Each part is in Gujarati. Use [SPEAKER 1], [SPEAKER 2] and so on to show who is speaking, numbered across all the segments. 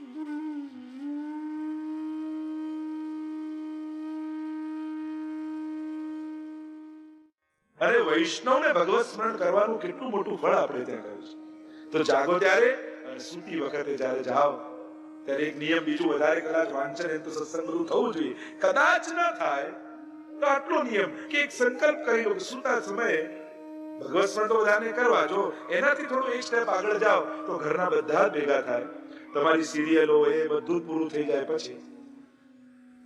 [SPEAKER 1] અરે વૈષ્ણવને ભગવત સ્મરણ કરવાનું કેટલું મોટું ફળ આપણે ત્યાં કહ્યું છે. તો જાગો ત્યારે અને સૂતી વખતે જ્યારે જાઓ ત્યારે એક નિયમ બીજું વધારે કદાચ વાંચન એ તો સત્સંગ બધું થવું જોઈએ. કદાચ ના થાય તો આટલો નિયમ કે એક સંકલ્પ કરી લો કે સૂતા સમયે ભગવત સ્મરણ તો બધાને કરવા. જો એનાથી થોડું એક સ્ટેપ આગળ જાઓ તો ઘરના બધા જ ભેગા થાય. તમારી સિરિયલો એ બધું જ પૂરું થઈ જાય પછી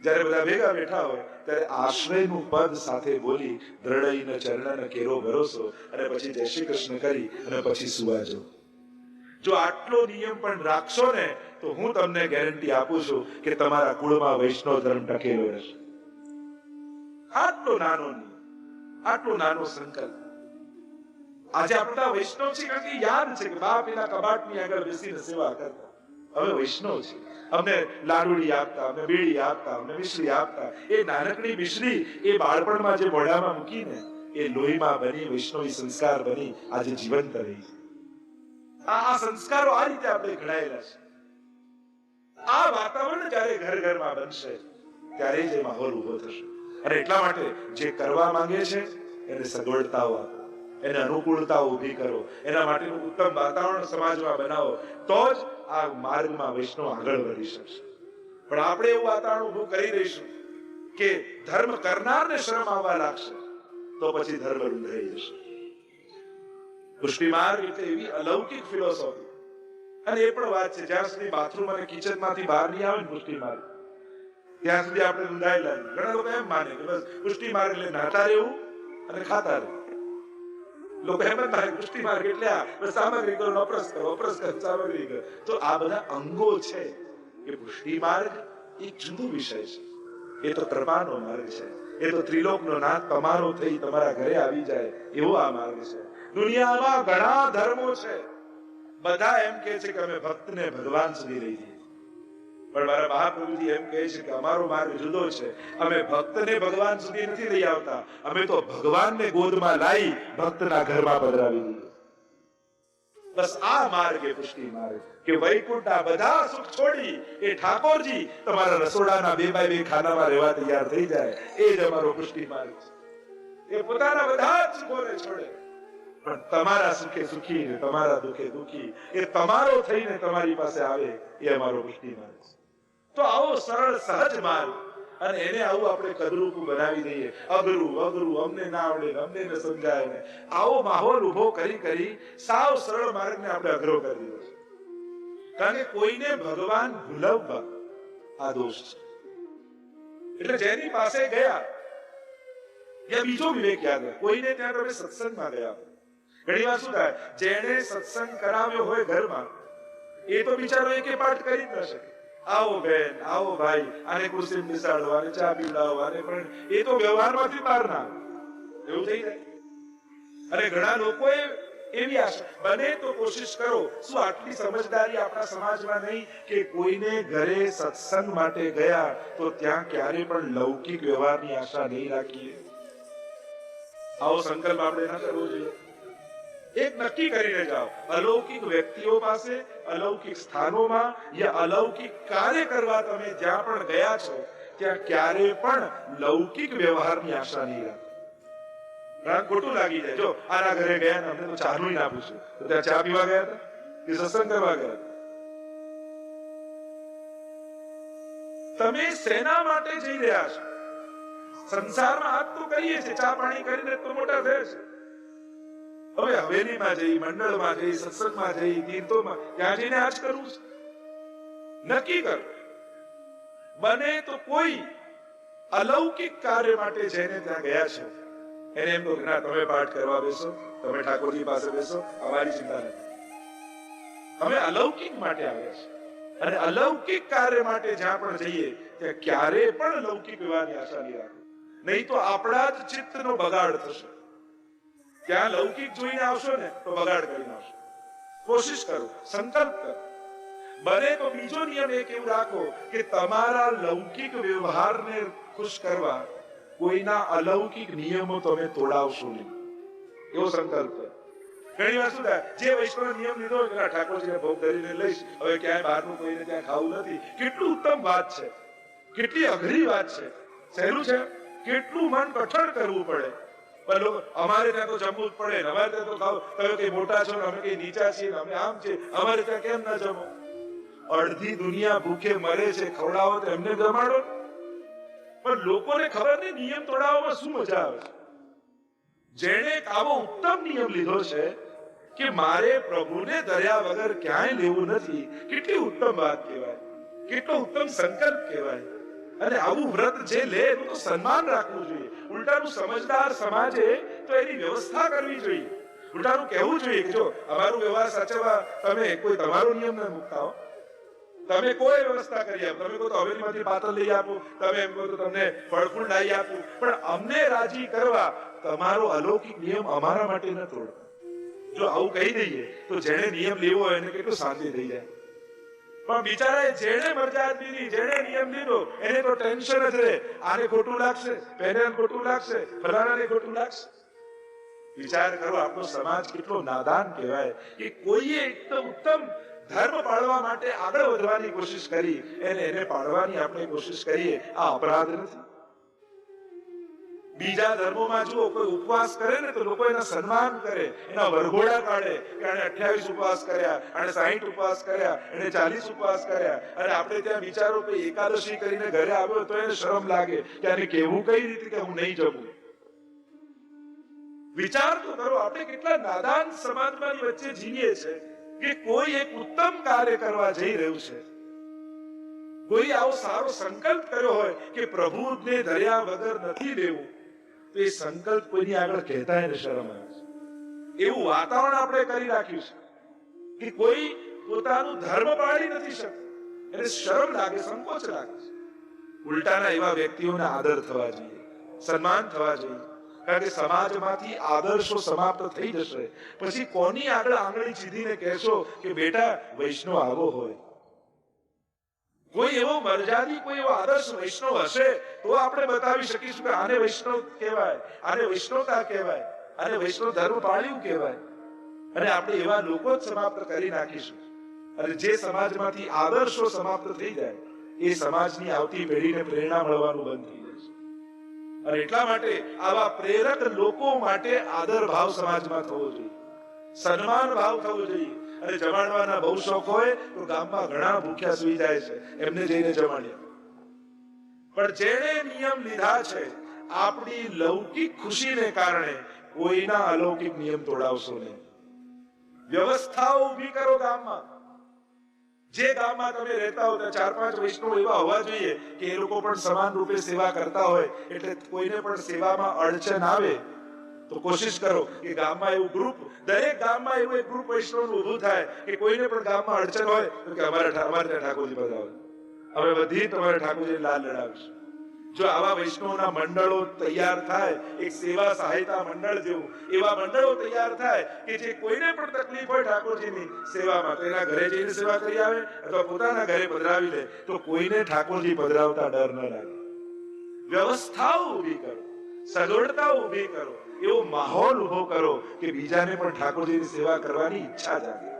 [SPEAKER 1] જ્યારે બધા ભેગા બેઠા હોય ત્યારે આશ્રયનું પદ સાથે બોલી દ્રઢઈને ચરણને કેરો ભરોસો અને પછી જય શ્રી કૃષ્ણ કરી અને પછી સુવા જાઓ. જો આટલો નિયમ પણ રાખશો ને તો હું તમને ગેરંટી આપું છું કે તમારા કુળમાં વૈષ્ણવ ધર્મ ટકેલો રહેશે. આટલો નાનો નિયમ, આટલો નાનો સંકલ્પ. આજે આપણા વૈષ્ણવ છે કારણ કે યાદ છે કે બાપ એના કબાટની આગળ બેસીને સેવા કરતા. હવે વૈષ્ણવ છે, અમને લાડુડી આપતા, અમને બીડી આપતા, અમને મિશ્રી આપતા. એ નાનકડી મિશ્રી એ બાળપણમાં જે મોઢામાં મૂકીને એ લોહીમાં બની વૈષ્ણવી સંસ્કાર બની આજે જીવંત રહી. આ સંસ્કારો આ રીતે આપણે ઘડાયેલા છે. આ વાતાવરણ જ્યારે ઘર ઘરમાં બનશે ત્યારે જ એ માહોલ ઉભો થશે. અને એટલા માટે જે કરવા માંગે છે એને સગવડતાઓ આપો, એને અનુકૂળતાઓ ઊભી કરો, એના માટેનું ઉત્તમ વાતાવરણ સમાજમાં બનાવો, તો જ આ માર્ગમાં વૈષ્ણવ આગળ વધી શકશે. પણ આપણે એવું વાતાવરણ ઊભું કરી દઈશું કે ધર્મ કરનારને શરમ આવવા લાગશે તો પછી ધર્મ રૂંધાઈ જશે. પુષ્ટિ માર્ગ એટલે એવી અલૌકિક ફિલોસોફી. અને એ પણ વાત છે જ્યાં સુધી બાથરૂમ અને કિચનમાંથી બહાર નહીં આવે ને પુષ્ટિ માર્ગ ત્યાં સુધી આપણે રૂંધાયેલા. ઘણા લોકો એમ માને કે બસ પુષ્ટિ માર્ગ એટલે નાતા રહેવું અને ખાતા રહેવું. લોકો એમ જ માને પુષ્ટિ માર્ગ એટલે આ બસ સામગ્રી કરો, વપરાશ કરો, વપરાશ કરો, સામગ્રી કરો. તો આ બધા અંગો છે. એ પુષ્ટિ માર્ગ એક જુદો વિષય છે. એ તો કૃપાનો માર્ગ છે. એ તો ત્રિલોકનો નાથ તમારો થઈ તમારા ઘરે આવી જાય એવો આ માર્ગ છે. દુનિયામાં ઘણા ધર્મો છે, બધા એમ કહે છે કે અમે ભક્તને ભગવાન સુધી લઈ જઈએ. પણ મારા મહાપ્રભુજી એમ કહે છે કે અમારો માર્ગ જુદો છે. અમે ભક્તને ભગવાન સુધી નથી લઈ આવતા, અમે તો ભગવાનને ગોદમાં લાવી ભક્તના ઘરમાં પધરાવી દઈએ. બસ આ માર્ગ એ પુષ્ટિ માર્ગ કે વૈકુંઠના બધા સુખ છોડી એ ઠાકોરજી તમારા રસોડાના 2 બાય 2 ખાનામાં રહેવા તૈયાર થઈ જાય એ જ અમારો પુષ્ટિ માર્ગ છે. એ પોતાના બધા જ સુખોને છોડે પણ તમારા સુખે સુખી ને તમારા દુખે દુખી એ તમારો થઈને તમારી પાસે આવે એ અમારો પુષ્ટિ માર્ગ છે. તો આવો સરળ સહજ માર્ગ અને એને આવું આપણે કદરૂપું બનાવી દઈએ, અઘરું અઘરું અમને ના આવડે, અમને ન સમજાય ને આવો માહોલ ઉભો કરી સાવ સરળ માર્ગને આપણે અઘરો કરી દીધો છે. કારણ કે કોઈને ભગવાન ભૂલવવા આ દોષ છે. એટલે જેની પાસે ગયા યા બીજો વિવેક યાદ હોય, કોઈને ત્યાં તમે સત્સંગમાં ગયા હોય. ઘણી વાર શું થાય, જેને સત્સંગ કરાવ્યો હોય ઘરમાં એ તો બિચારો એકે પાઠ કરી જ ન શકે. આવો બેન, આવો ભાઈ, આને ખુરશી બેસાડો, આને ચા પીવડાવો, આને પણ એ તો વ્યવહારમાંથી બહાર ના એવું થઈ જાય. અને ઘણા લોકોએ એવી આશા બને તો કોશિશ કરો. શું આટલી સમજદારી આપણા સમાજમાં નહીં કે કોઈને ઘરે સત્સંગ માટે ગયા તો ત્યાં ક્યારે પણ લૌકિક વ્યવહારની આશા નહીં રાખીએ? આવો સંકલ્પ આપણે ન કરવો જોઈએ. એક નક્કી કરીને જાઓ, અલૌકિક વ્યક્તિઓ પાસે, અલૌકિક સ્થાનોમાં યા અલૌકિક કાર્ય કરવા તમે જ્યાં પણ ગયા છો ત્યાં ક્યારે પણ લૌકિક વ્યવહારની આશા નહીં રાખો. ખોટું લાગી જાય. જો આના ઘરે ગયા ને અમને તો ચાનું ના પૂછ્યું, તો ત્યાં ચા પીવા ગયા હતા કે સત્સંગ કરવા ગયા હતા? તમે શેના માટે જઈ રહ્યા છો? સંસારમાં હાથ તો કરીએ છીએ, ચા પાણી કરીને તો મોટા થયા છે. હવે હવેલીમાં જઈ, મંડળમાં જઈ, સત્સંગમાં જઈ, તીર્થોમાં ત્યાં જઈને આજ કરવું છે. નક્કી કરો. બને તો કોઈ અલૌકિક કાર્ય માટે જઈને ત્યાં ગયા છે એને એમ કહો કે ના તમે પાઠ કરવા બેસો, તમે ઠાકોરજી પાસે બેસો, અમારી ચિંતા નથી. અમે અલૌકિક માટે આવ્યા છે. અને અલૌકિક કાર્ય માટે જ્યાં પણ જઈએ ત્યાં ક્યારે પણ લૌકિક વ્યવહારની આશા નહીં રાખો. નહીં તો આપણા જ ચિત્તનો બગાડ થશે. ત્યાં લૌકિક જોઈને આવશો ને તો બગાડ કરીને આવશો. કોશિશ કરો, સંકલ્પ કરો. બને તો બીજો નિયમ એક એવું રાખો કે તમારા લૌકિક વ્યવહારને ખુશ કરવા કોઈના અલૌકિક નિયમો તમે તોડાવશો નહીં, એવો સંકલ્પ કરો. ઘણી વાર શું થાય, જે વૈષ્ણવ નિયમ લીધો હોય કે ઠાકોરજીને ભોગ ધરીને લઈશ, હવે ક્યાંય બહારનું કોઈને ત્યાં ખાવું નથી, કેટલું ઉત્તમ વાત છે, કેટલી અઘરી વાત છે. સહેલું છે? કેટલું મન કઠણ કરવું પડે. પણ લોકો અમારે ત્યાં તો જમવું જ પડે, અમારે ત્યાં તો ખાવ, તમે કઈ મોટા છો ને અમે કઈ નીચા છીએ, અમે આમ છે, અમારે ત્યાં કેમ ના જમો? અડધી દુનિયા ભૂખે મરે છે, ખવડાવો તો એમને જમાડો. પણ લોકોને ખબર નહીં નિયમ તોડાવવામાં શું મજા આવે છે. જેણે આવો ઉત્તમ નિયમ લીધો છે કે મારે પ્રભુને ધર્યા વગર ક્યાંય લેવું નથી, કેટલી ઉત્તમ વાત કહેવાય, કેટલો ઉત્તમ સંકલ્પ કહેવાય. અને આવું વ્રત જે લે એનું તો સન્માન રાખવું જોઈએ. ઉલટાનું સમજદાર સમાજે તો એની વ્યવસ્થા કરવી જોઈએ. ઉલટાનું કહેવું જોઈએ કે જો અમારું વ્યવહાર સાચવવા તમે કોઈ તમારો નિયમ ન મૂકતા હો, તમે કોઈ વ્યવસ્થા કરી આપો, તમે કહો તો હવેલીમાંથી પાતળ લઈ આપો, તમે એમ કહો તો તમને ફળફૂલ લાવી આપું, પણ અમને રાજી કરવા તમારો અલૌકિક નિયમ અમારા માટે ન તોડો. જો આવું કહી દઈએ તો જેણે નિયમ લેવો હોય એને કેટલું શાંતિ થઈ જાય. પણ બિચારા જેણે મરજાદ લીધી, જેણે નિયમ લીધો, એને તો ટેન્શન જ રહે, આને ખોટું લાગશે, પહેરેને ખોટું લાગશે, ફલાણાને ખોટું લાગશે. વિચાર કરો આપણો સમાજ કેટલો નાદાન કહેવાય કે કોઈએ એકદમ ઉત્તમ ધર્મ પાળવા માટે આગળ વધવાની કોશિશ કરી, એને પાળવાની આપણે કોશિશ કરીએ, આ અપરાધ નથી? બીજા ધર્મોમાં જુઓ, કોઈ ઉપવાસ કરે ને તો લોકો એના સન્માન કરે, એના વરઘોડા કાઢે કે આને 28 ઉપવાસ કર્યા, આને 60 ઉપવાસ કર્યા, એને 40 ઉપવાસ કર્યા. અને આપણે ત્યાં વિચારો કે એકાદશી કરીને ઘરે આવ્યો તો એને શરમ લાગે કે આને કહેવું કઈ રીતે કે હું નહીં જમું. વિચાર તો કરો, આપણે કેટલા નાદાન સમાજની વચ્ચે જીવીએ છે કે કોઈ એક ઉત્તમ કાર્ય કરવા જઈ રહ્યું છે, કોઈ આવો સારો સંકલ્પ કર્યો હોય કે પ્રભુને ધર્યા વગર નથી લેવું, તો એ સંકલ્પ કોઈની આગળ કહેતા એને શરમ આવે છે. એવું વાતાવરણ આપણે કરી રાખ્યું છે કે કોઈ પોતાનું ધર્મ પાળી નથી શકતું, એને શરમ લાગે, સંકોચ લાગે છે. ઉલટાના એવા વ્યક્તિઓને આદર થવા જોઈએ, સન્માન થવા જોઈએ. કારણ કે સમાજમાંથી આદર્શો સમાપ્ત થઈ જશે, પછી કોની આગળ આંગળી ચીધીને કહેશો કે બેટા વૈષ્ણવ આવો હોય? કોઈ એવો મર્યાદી, કોઈ એવો આદર્શ વૈષ્ણવ હશે તો આપણે બતાવી શકીશું કે આને વૈષ્ણવ કહેવાય, આને વૈષ્ણવતા કહેવાય, આને વૈષ્ણવ ધર્મ પાળ્યું કહેવાય. અને આપણે એવા લોકો જ સમાપ્ત કરી નાખીશું. અને જે સમાજમાંથી આદર્શો સમાપ્ત થઈ જાય, એ સમાજની આવતી પેઢીને પ્રેરણા મળવાનું બંધ થઈ જાય છે. અને એટલા માટે આવા પ્રેરક લોકો માટે આદર ભાવ સમાજમાં થવો જોઈએ, સન્માન ભાવ થવો જોઈએ. અને જમાડવાના બહુ શોખ હોય તો ગામમાં ઘણા ભૂખ્યા સુઈ જાય છે, એમને જઈને જમાડીએ. પણ જેણે નિયમ લીધા છે, આપણી લૌકિક ખુશીને કારણે કોઈના અલૌકિક નિયમ તોડાવશો નહીં. વ્યવસ્થાઓ ઊભી કરો ગામમાં. જે ગામમાં તમે રહેતા હો ત્યાં 4-5 વૈષ્ણવ એવા હોવા જોઈએ કે એ લોકો પણ સમાન રૂપે સેવા કરતા હોય, એટલે કોઈને પણ સેવામાં અડચણ આવે તો કોશિશ કરો કે ગામમાં એવું ગ્રુપ, દરેક ગામમાં એવું એક ગ્રુપ વૈષ્ણવનું ઊભું થાય કે કોઈને પણ ગામમાં અડચણ હોય તો કે અમારે ત્યાં ઠાકોરજી પધારો, અમે બધી તમારે ઠાકોરજી લાલ લડાવીશું. જો આવા વૈષ્ણવના મંડળો તૈયાર થાય, એક સેવા સહાયતા મંડળ જેવું, એવા મંડળો તૈયાર થાય કે જે કોઈને પણ તકલીફ હોય ઠાકોરજીની સેવામાં તો એના ઘરે જઈને સેવા કરી આવે અથવા પોતાના ઘરે પધરાવી લે, તો કોઈને ઠાકોરજી પધરાવતા ડર ન લાગે. વ્યવસ્થાઓ ઊભી કરો, સગવડતાઓ ઊભી કરો, એવો માહોલ ઉભો કરો કે બીજાને પણ ઠાકોરજીની સેવા કરવાની ઈચ્છા જાગે.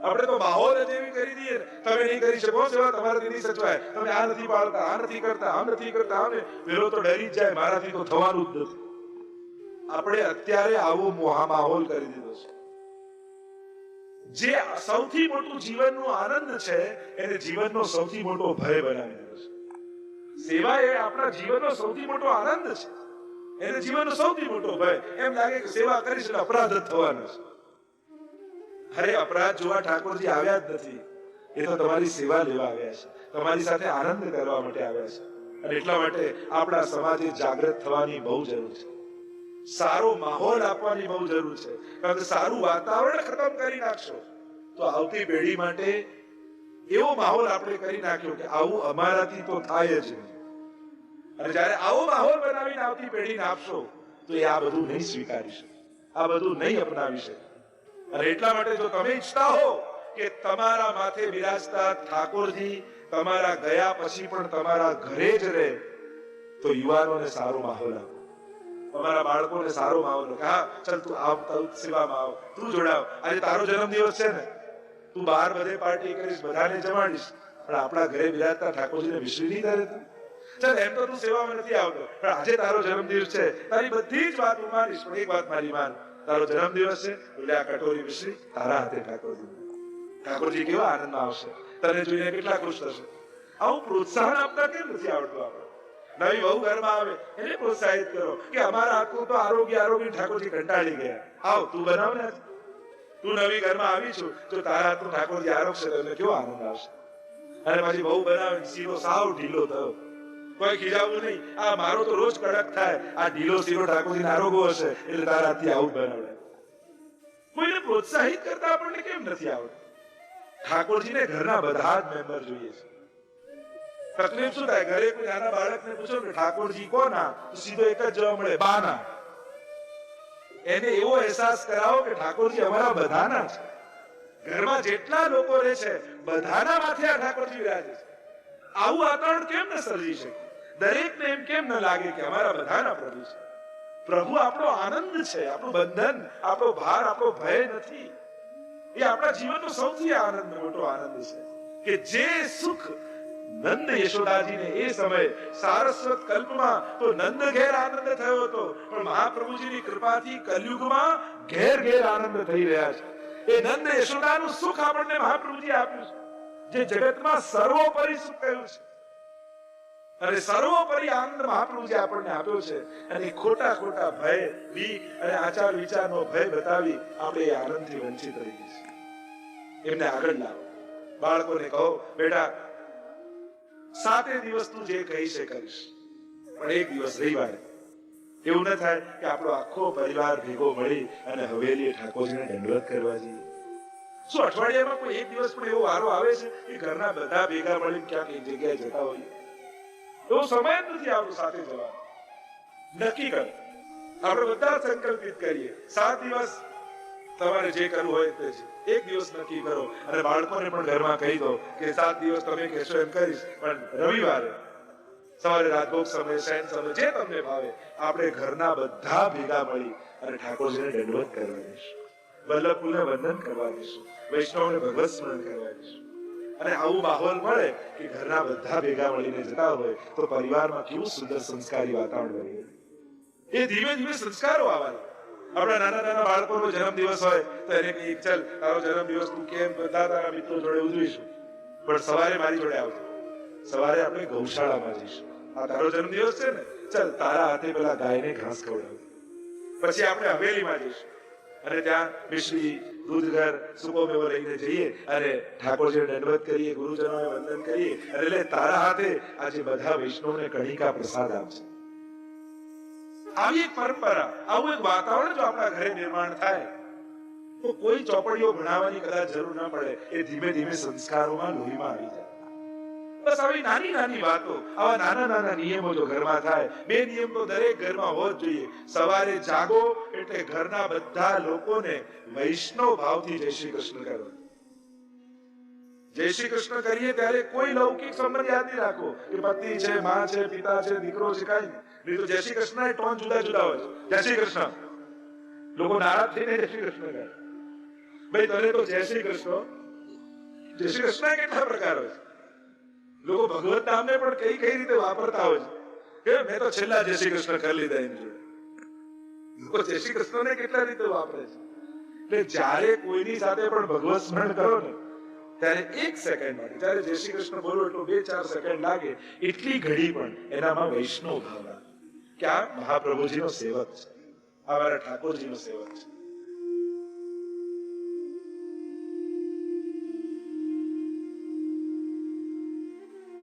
[SPEAKER 1] આપણે તો માહોલ જ એવી કરી દઈએ, તમે નહીં કરી શકો સેવા, તમારાથી નહીં સચવાય, તમે આ નથી પાળતા, આ નથી કરતા, આમ નથી કરતા, આમ પેલો તો ડરી જાય, મારાથી તો થવાનું જ નથી. આપણે અત્યારે આવો માહોલ કરી દીધો છે. જે સૌથી મોટું જીવનનો આનંદ છે એને જીવનનો સૌથી મોટો ભય બનાવી દીધો છે. સેવા એ આપણા જીવનનો સૌથી મોટો આનંદ છે, એને જીવનનો સૌથી મોટો ભય. એમ લાગે કે સેવા કરીશ એટલે અપરાધ જ થવાનો છે. અરે અપરાધ જોવા ઠાકોરજી આવ્યા જ નથી, એ તો તમારી સેવા લેવા આવ્યા છે, તમારી સાથે આનંદ કરવા માટે આવ્યા છે. અને એટલા માટે આપણા સમાજે જાગૃત થવાની બહુ જરૂર છે, સારો માહોલ આપવાની બહુ જરૂર છે. કારણ કે સારું વાતાવરણ ખતમ કરી નાખશો તો આવતી પેઢી માટે એવો માહોલ આપણે કરી નાખ્યો કે આવું અમારાથી તો થાય જ નહીં. અને જ્યારે આવો માહોલ બનાવીને આવતી પેઢીને આપશો તો એ આ બધું નહીં સ્વીકારી શકે, આ બધું નહીં અપનાવી શકે. અને એટલા માટે જો તમે ઈચ્છતા હો કે તમારા માથે બિરાજતા ઠાકોરજી તમારા ગયા પછી પણ તમારા ઘરે જ રહે, તો યુવાનોને સારો માહોલ આપો. અમારા બાળકોને સારો માહોલ કે હા ચાલ તું આવ, તું સેવામાં આવ, તું જોડાવ. આજે તારો જન્મદિવસ છે ને, તું બહાર બધે પાર્ટી કરીશ, બધાને જમાડીશ, પણ આપણા ઘરે બિરાજતા ઠાકોરજીને વિસરી નહીં તારે તું. ચાલ એમ તો તું સેવામાં નથી આવતો, પણ આજે તારો જન્મદિવસ છે, તારી બધી જ વાત હું માનીશ, પણ એક વાત મારી માન, તારો જન્મદિવસ છે એટલે આ કટોરી વિસરી તારા હાથે ઠાકોરજી કેવા આનંદમાં આવશે, તને જોઈને કેટલા ખુશ થશે. આવું પ્રોત્સાહન આપતા કેમ નથી આવડતું આપણે? નવી વહુ ઘરમાં આવે એને પ્રોત્સાહિત કરો કે અમારા હાથનું તો આરોગ્ય ઠાકોરજી કંટાળી ગયા, આવ તું બનાવ ને. તું નવી ઘરમાં આવી છું, જો તારા હાથનું ઠાકોરજી આરોગશે તો એને કેવો આનંદ આવશે. અને પછી વહુ બનાવે સીરો સાવ ઢીલો થયો, કોઈ ખીજાવું નહીં, આ મારો તો રોજ કડક થાય, આ ઢીલો સીરો ઠાકોરજીને આરોગવો હશે એટલે તારા હાથથી આવું બનાવડે. કોઈને પ્રોત્સાહિત કરતા આપણને કેમ નથી આવડતું? ઠાકોરજીને ઘરના બધા જ મેમ્બર જોઈએ છે. તકલીફ શું થાય? ઘરે કોઈ નાના બાળકને પૂછો કે ઠાકોરજી કોના, તો સીધો એક જ જવાબ મળે, બાના. એને એવો અહેસાસ કરાવો કે ઠાકોરજી અમારા બધાના છે. ઘરમાં જેટલા લોકો રહે છે બધાના માથે આ ઠાકોરજી વિરાજે છે. આવું વાતાવરણ કેમ ન સર્જી શકે? દરેકને એમ કેમ ન લાગે કે અમારા બધાના પ્રભુ છે? પ્રભુ આપણો આનંદ છે, આપણું બંધન, આપણો ભાર, આપણો ભય નથી. એ આપણા જીવનનો સૌથી આનંદ, મોટો આનંદ છે કે જે સુખ નંદ યશોદાજીને એ સમયે સારસ્વત કલ્પમાં તો નંદ ઘેર આનંદ થયો હતો, પણ મહાપ્રભુજીની કૃપાથી કલયુગમાં ઘેર ઘેર આનંદ થઈ રહ્યા છે. એ નંદ યશોદાનું સુખ આપણને મહાપ્રભુજી આપ્યું છે, જે જગતમાં સર્વોપરી સુખ કહ્યું છે. અને સર્વોપરી આનંદ મહાપ્રભુજી આપણને આપ્યો છે. અને ખોટા ખોટા ભય, બીક અને આચાર વિચારનો ભય બતાવી આપણે એ આનંદથી વંચિત રહી છીએ. એમને આગળ લાવો. બાળકોને કહો, બેટા 7 દિવસ તું જે કહીશ એ કરીશ, પણ એક દિવસ રવિવારે એવું ન થાય કે આપણો આખો પરિવાર ભેગો મળી અને હવેલીએ ઠાકોરજીને દંડવત કરવા જઈએ. શું અઠવાડિયામાં કોઈ એક દિવસ પણ એવો વારો આવે છે કે ઘરના બધા ભેગા મળીને ક્યાંક એક જગ્યાએ જતા હોઈએ? એવો સમય જ નથી આપણો સાથે જવાનો. નક્કી કરો, આપણે બધા સંકલ્પિત કરીએ, 7 દિવસ તમારે જે કરવું હોય તે છે. એક દિવસ નક્કી કરો અને બાળકોને પણ ઘરમાં કહી દો કે 7 દિવસ તમે કહેશો એમ કરીશ, પણ રવિવારે સવારે રાજભોગ સમય, શયન સમય, જે તમને ભાવે, આપણે ઘરના બધા ભેગા મળી અને ઠાકોરજીને દંડવત કરવા દઈશું, વલ્લભકુલને વંદન કરવા દઈશું, વૈષ્ણવને ભગવત સ્મરણ કરવા દઈશું. અને આવું માહોલ મળે કે ઘરના બધા ભેગા મળીને જતા હોય તો પરિવારમાં કેવું સુંદર સંસ્કારી વાતાવરણ બને. એ ધીમે ધીમે સંસ્કારો આવવાના. આપણા નાના નાના બાળકોનો જન્મદિવસ હોય તો એને કહીએ, ચાલ તારો જન્મદિવસ તું કેમ બધા તારા મિત્રો જોડે ઉજવીશું, પણ સવારે મારી જોડે આવજો, સવારે આપણે ગૌશાળામાં જઈશું. આ તારો જન્મદિવસ છે ને, ચાલ તારા હાથે પેલા ગાયને ઘાસ ખવડાવ. પછી આપણે હવેલીમાં જઈશું અને ત્યાં મિશ્રી, દૂધઘર, સૂકો મેવો લઈને જઈએ અને ઠાકોરજીને દંડવત કરીએ, ગુરુજનોને વંદન કરીએ અને લે તારા હાથે આજે બધા વૈષ્ણવને કણિકા પ્રસાદ આપશે. આવી એક પરંપરા, આવું એક વાતાવરણ જો આપણા ઘરે નિર્માણ થાય તો કોઈ ચોપડીઓ ભણાવવાની કદાચ જરૂર ન પડે. એ ધીમે ધીમે સંસ્કારોમાં, લોહીમાં આવી જાય. બસ આવી નાની નાની વાતો, આવા નાના નાના નિયમો જો ઘરમાં થાય, 2 નિયમ તો દરેક ઘરમાં હોવો જ જોઈએ. સવારે જાગો એટલે ઘરના બધા લોકોને વૈષ્ણવ ભાવથી જય શ્રી કૃષ્ણ કરો. જય શ્રી કૃષ્ણ કરીએ ત્યારે કોઈ લૌકિક સંબંધ યાદ નહીં રાખો કે પતિ છે, માં છે, પિતા છે, દીકરો છે, કઈ નહીં. તો જય શ્રી કૃષ્ણ એ ટોન જુદા જુદા હોય છે. જય શ્રી કૃષ્ણ, લોકો નારાજ થઈને જય શ્રી કૃષ્ણ કહે. ભાઈ તને તો જય શ્રી કૃષ્ણ, જય શ્રી કૃષ્ણ કેટલા પ્રકાર હોય છે. લોકો ભગવત નામને પણ કઈ કઈ રીતે વાપરતા હોય છે કે મેં તો છેલ્લા જય શ્રી કૃષ્ણ કરી લીધા એમ જોડે. લોકો જય શ્રી કૃષ્ણને કેટલા રીતે વાપરે છે. એટલે જ્યારે કોઈની સાથે પણ ભગવત સ્મરણ કરો ને ત્યારે 1 સેકન્ડ માટે, જ્યારે જય શ્રી કૃષ્ણ બોલો એટલો 2-4 સેકન્ડ લાગે, એટલી ઘડી પણ એનામાં વૈષ્ણવ ભાવ લાગે કે આ મહાપ્રભુજીનો સેવક છે, આ મારા ઠાકોરજીનો સેવક છે.